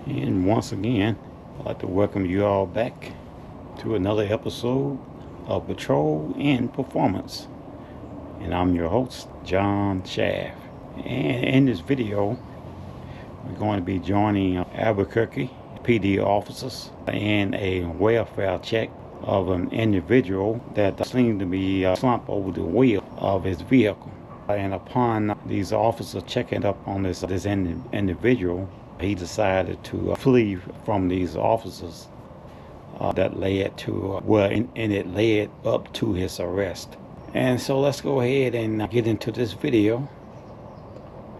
And once again, I'd like to welcome you all back to another episode of Patrol and Performance. And I'm your host, John Shaft. And in this video, we're going to be joining Albuquerque PD officers in a welfare check of an individual that seemed to be slumped over the wheel of his vehicle. And upon these officers checking up on this individual, he decided to flee from these officers. That led to and it led up to his arrest. And so let's go ahead and get into this video,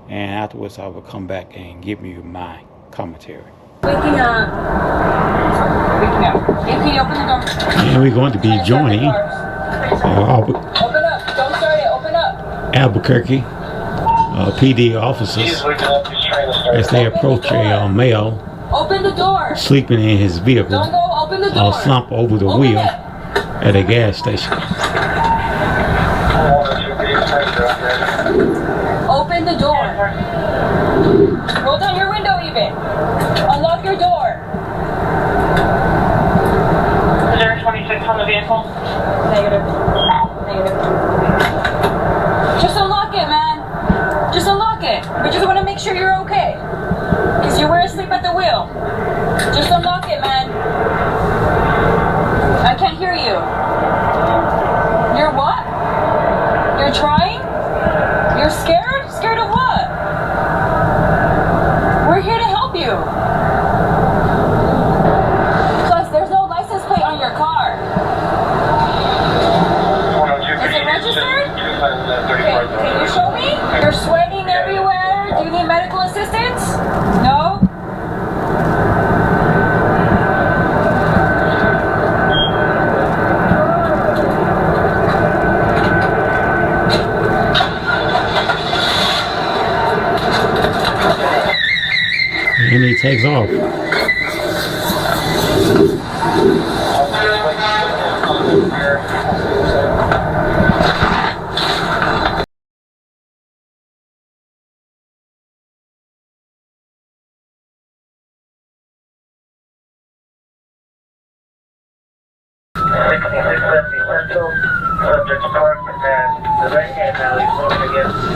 and afterwards I will come back and give you my commentary. Waking up. Yeah, can you open the door? And we're going to be joining open up. Don't start it. Open up. Albuquerque PD officers as they approach a male Open the door. sleeping in his vehicle, Don't go. Open the door. slumped over the wheel at a gas station. Open the door. Roll down your window even. Unlock your door. Is there a 26 on the vehicle? Negative. Just unlock it, man. Just unlock it. We just want to make sure you're okay. Because you were asleep at the wheel. Just unlock it, man. I can't hear you. You're what? You're trying? You're scared? Scared of what? We're here to help you. Plus, there's no license plate on your car. Is it registered? Okay, can you show me? You're sweating everywhere. Do you need medical assistance? No? And he takes off. Subject parked at the right-hand alley, moving against the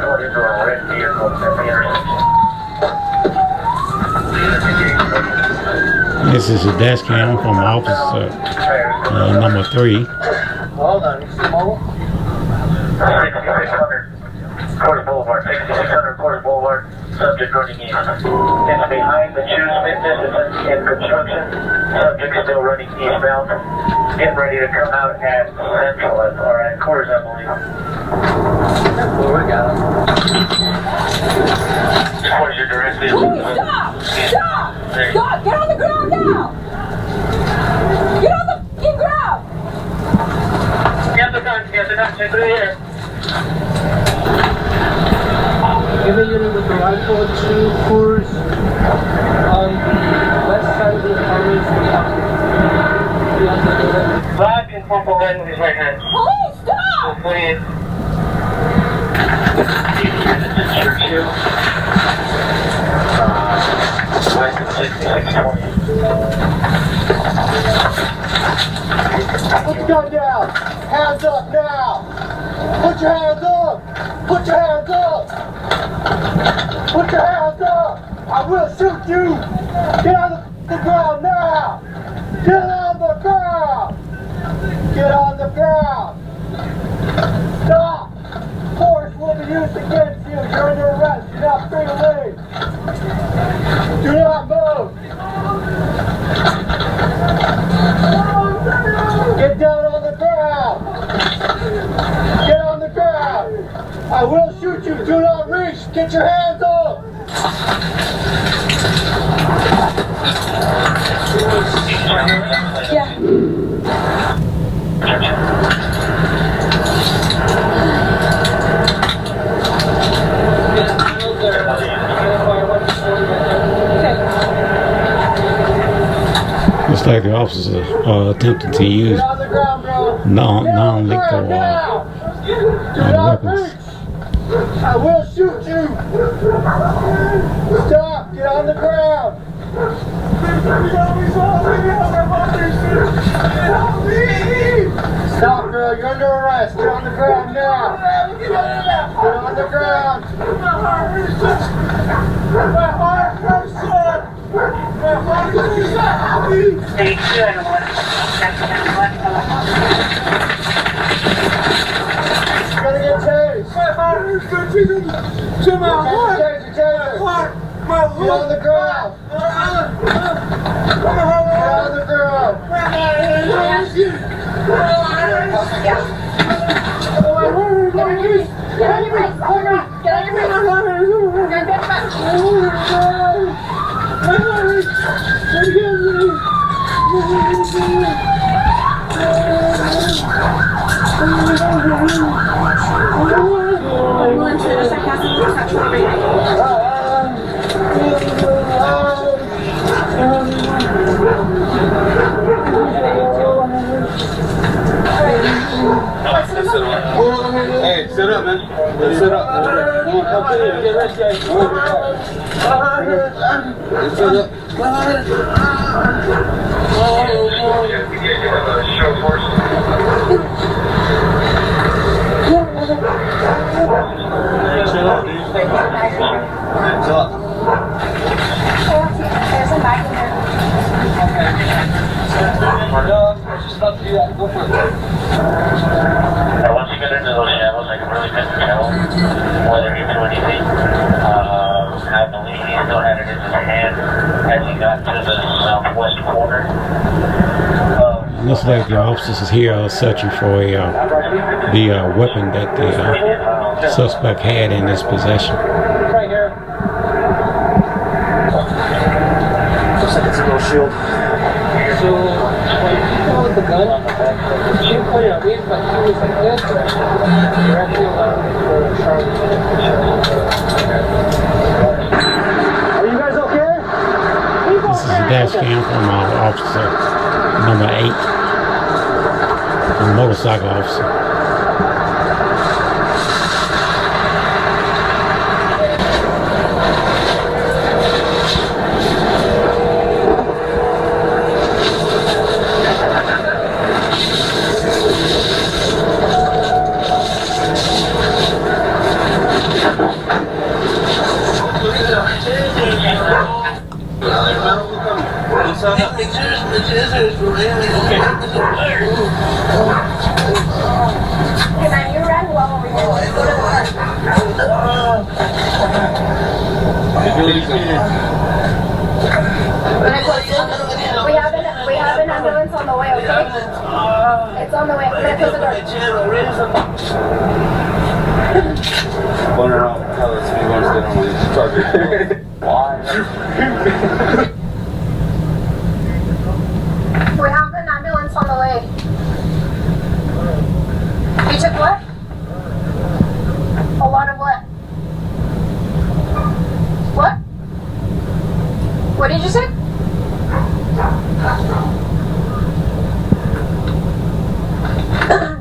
40 door red vehicle at the intersection. This is a dash cam from officer number 3. Hold on, you see mobile? 6600 Court Boulevard, 6600 Court Boulevard, subject running east. It's behind the Choose Fitness, it's in construction, subject still running eastbound, getting ready to come out at Central, or at Coors, I believe. Well, we got him. Where's your direct vehicle? Stop! Stop! Stop! Get on the ground now! Get on the f***ing ground! Get the gun, check through here. Give a unit with the rifle to Coors on the west side of the apartment. Black and purple gun in his right hand. Police, stop! Please. Churchill. License 6620. Put the gun down! Hands up now! Put your hands up! Put your hands up! Put your hands up! I will shoot you! Get on the ground now! Get on the ground! Get on the ground! Stop! Force will be used against you. You're under arrest. You're not free to leave. Do not move. Get down on the ground. Get on the ground. I will shoot you. Do not reach. Get your hands up. Yeah. Looks like the officers are attempting to use non-lethal weapons. I will shoot you. Stop. Get on the ground. Stop, girl. You're under arrest. Get on the ground now. Get on the ground. My heart hurts. My heart hurts. My heart hurts. Stage 2 and 1. You're gonna get tased. My heart hurts. To my heart. My heart. Get on the ground. Get on the ground. Hey, sit up, man. Sit up. Get rest, guys. Sit up. Show force. Chill out, dude. Chill out. There's a mic in there. No, I was just about to do that. Go for it. Once you get into those shadows, I can really couldn't tell whether you do anything. I believe he still had it in his hand as he got to the southwest corner. Looks like the officers here searching for the weapon that the suspect had in his possession. Right here. Looks like it's a little shield. So, when he came with the gun, she pointed at me, but he was like this, directly allowed for Charlie. Are you guys okay? This is a dash cam from officer number 8, a motorcycle officer. Hey man, you ran well over here. Let's go to the park. We have an ambulance on the way, okay? It's on the way. I'm gonna close the door. Going around, tell us if you want to sit on my charger. Why? We have an ambulance on the way. You took what? A lot of what? What? What did you say?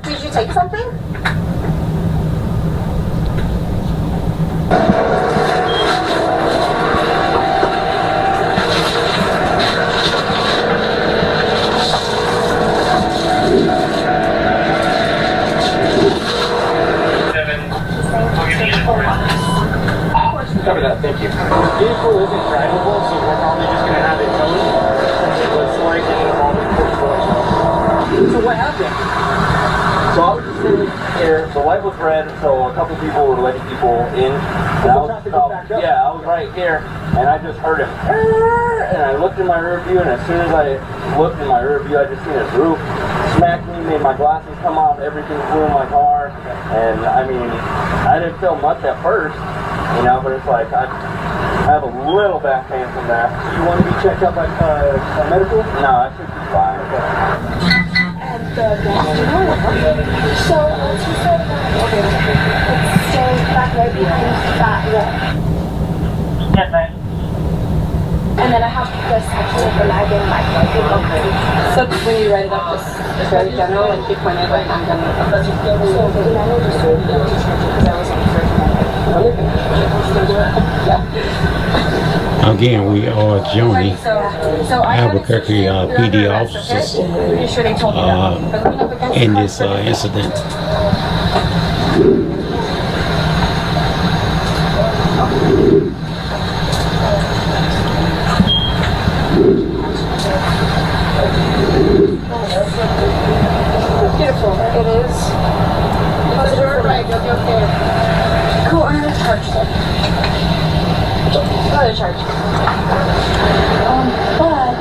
Did you take something? Cover that, thank you. The vehicle isn't drivable, so we're probably just going to have it towed. It was like in the moment. So what happened? So I was just sitting here, the light was red, so a couple people were letting people in. And I was I was right here, and I just heard him. And I looked in my rear view, and as soon as I looked in my rear view, I just seen his roof smack me, made my glasses come off, everything flew in my car. And I mean, I didn't feel much at first. You know, but it's like I have a little back pain from that. You want to be checked out by medical? No, I should be fine. And the gas. So she said it's still back right behind that wall. Yes, ma'am. And then I have this actually the lag in my phone. So when you write it up, it's very general, like you pointed like I'm gonna. So the manual just showed me because I wasn't sure. Yeah. Again, we are joining So Albuquerque PD officers Pretty sure they told me that. But lean up against in the this car. incident. Beautiful. It is. Close the door. Right, you'll be okay. Cool, I'm gonna charge them. Another charge. But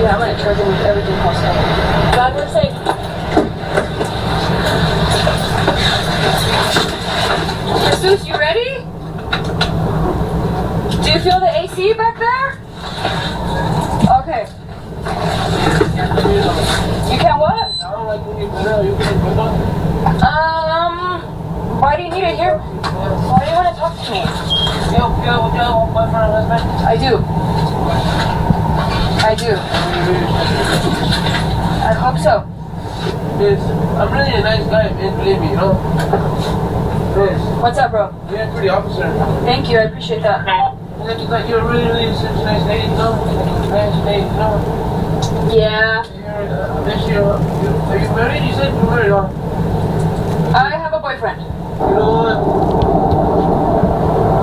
yeah, I'm gonna charge him with everything also. God, we're safe. Jesus, you ready? Do you feel the AC back there? Okay. You can what? Why do you need it here? Why do you want to talk to me? I do. I do. I hope so. Yes, I'm really a nice guy, man, believe me, you know? Yes. What's up, bro? You're a pretty officer. Thank you, I appreciate that. Like, you're really such a nice lady, you know? Nice lady, you know? Yeah. Are you married? You said you're married, huh? I have a boyfriend. You know what?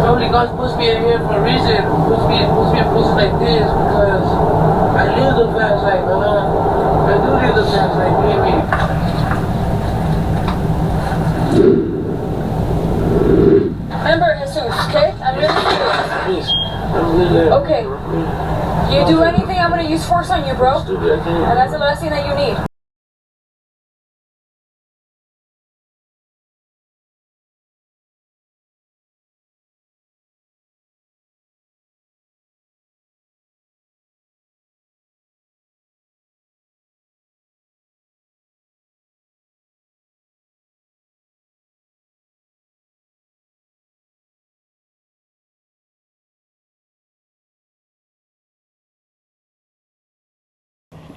Probably God puts me in here for a reason. Puts me in places like this because I live the fast life, man. I do live the fast life, believe me. Remember, Jesus, okay? I'm really serious. Please. I'm really Okay. You do anything, I'm gonna use force on you, bro. And that's the last thing that you need.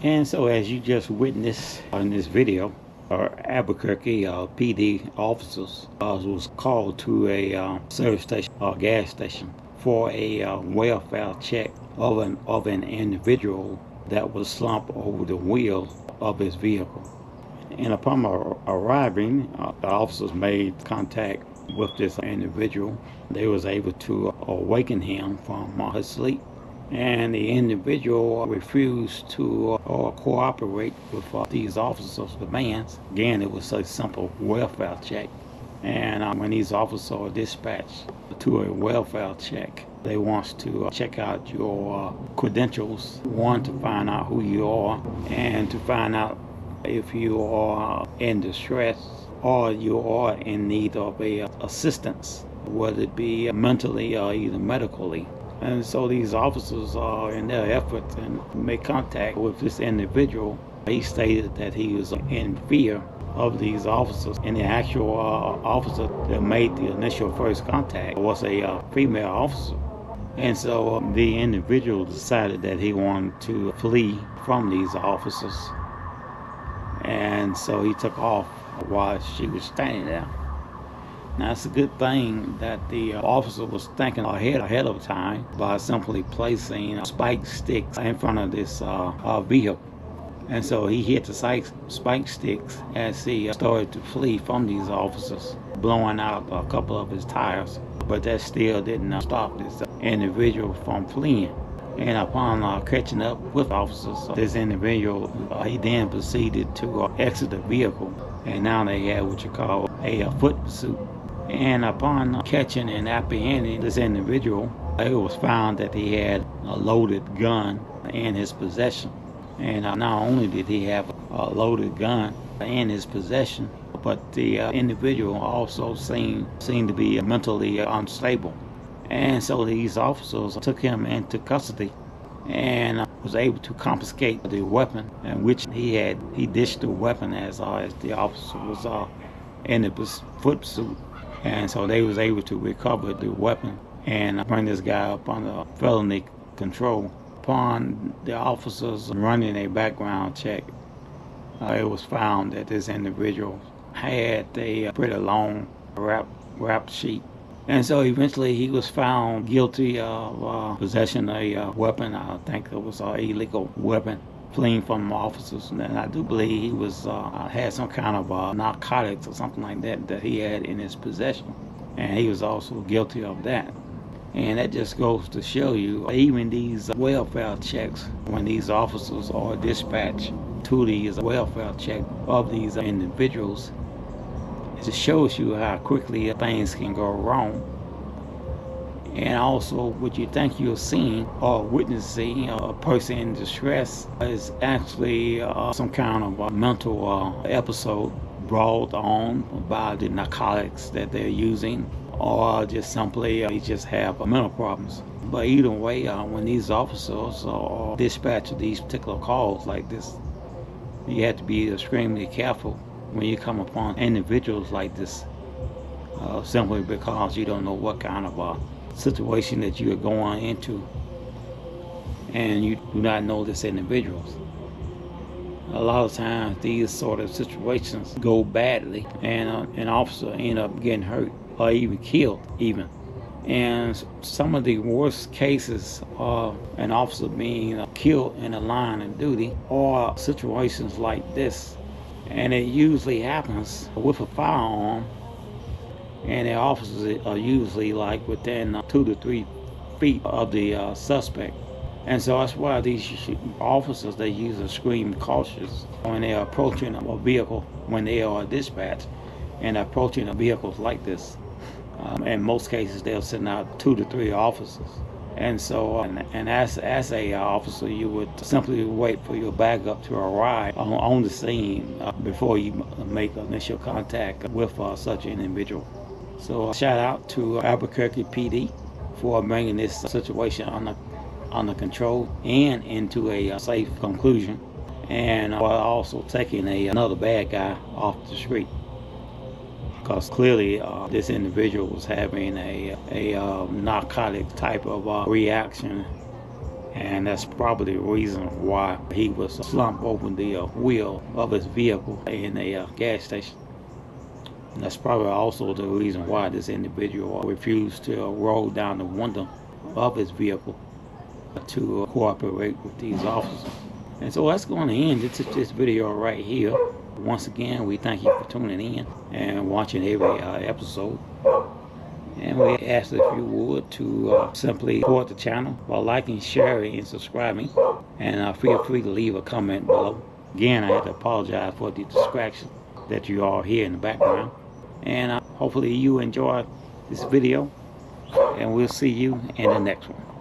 And so, as you just witnessed in this video, our Albuquerque PD officers was called to a service station or gas station for a welfare check of an individual that was slumped over the wheel of his vehicle. And upon arriving, the officers made contact with this individual. They was able to awaken him from his sleep. And the individual refused to cooperate with these officers' demands. Again, it was a simple welfare check. And when these officers are dispatched to a welfare check, they want to check out your credentials, one, to find out who you are, and to find out if you are in distress or you are in need of assistance, whether it be mentally or either medically. And so these officers are in their efforts and make contact with this individual. He stated that he was in fear of these officers, and the actual officer that made the initial first contact was a female officer. And so the individual decided that he wanted to flee from these officers. And so he took off while she was standing there. Now, it's a good thing that the officer was thinking ahead of time by simply placing spike sticks in front of this vehicle. And so he hit the spike sticks as he started to flee from these officers, blowing out a couple of his tires. But that still didn't stop this individual from fleeing. And upon catching up with officers, this individual, he then proceeded to exit the vehicle. And now they had what you call a foot pursuit. And upon catching and apprehending this individual, it was found that he had a loaded gun in his possession. And not only did he have a loaded gun in his possession, but the individual also seemed to be mentally unstable. And so these officers took him into custody and was able to confiscate the weapon in which he dished the weapon as the officer was in the foot pursuit. And so they was able to recover the weapon and bring this guy up under felony control. Upon the officers running a background check, it was found that this individual had a pretty long rap sheet. And so eventually he was found guilty of possession of a weapon. I think it was an illegal weapon, fleeing from officers. And I do believe he was had some kind of narcotics or something like that he had in his possession. And he was also guilty of that. And that just goes to show you, even these welfare checks, when these officers are dispatched to these welfare checks of these individuals, it shows you how quickly things can go wrong. And also, what you think you're seeing or witnessing a person in distress is actually some kind of mental episode brought on by the narcotics that they're using, or just simply they just have mental problems. But either way, when these officers are dispatched these particular calls like this, you have to be extremely careful when you come upon individuals like this, simply because you don't know what kind of situation that you are going into, and you do not know this individuals. A lot of times these sort of situations go badly, and an officer end up getting hurt or even killed even. And some of the worst cases of an officer being killed in the line of duty are situations like this. And it usually happens with a firearm, and the officers are usually like within 2 to 3 feet of the suspect. And so that's why these officers, they use extreme cautious when they are approaching a vehicle, when they are dispatched and approaching vehicles like this. In most cases, they'll send out 2 to 3 officers. And so, and as a officer, you would simply wait for your backup to arrive on the scene before you make initial contact with such an individual. So shout out to Albuquerque PD for bringing this situation under control and into a safe conclusion, and while also taking another bad guy off the street. Because clearly this individual was having a narcotic type of reaction, and that's probably the reason why he was slumped over the wheel of his vehicle in a gas station. And that's probably also the reason why this individual refused to roll down the window of his vehicle to cooperate with these officers. And so that's going to end this video right here. Once again, we thank you for tuning in and watching every episode. And we ask if you would to simply support the channel by liking, sharing, and subscribing. And feel free to leave a comment below. Again, I have to apologize for the distraction that you all hear in the background. And hopefully you enjoy this video, and we'll see you in the next one.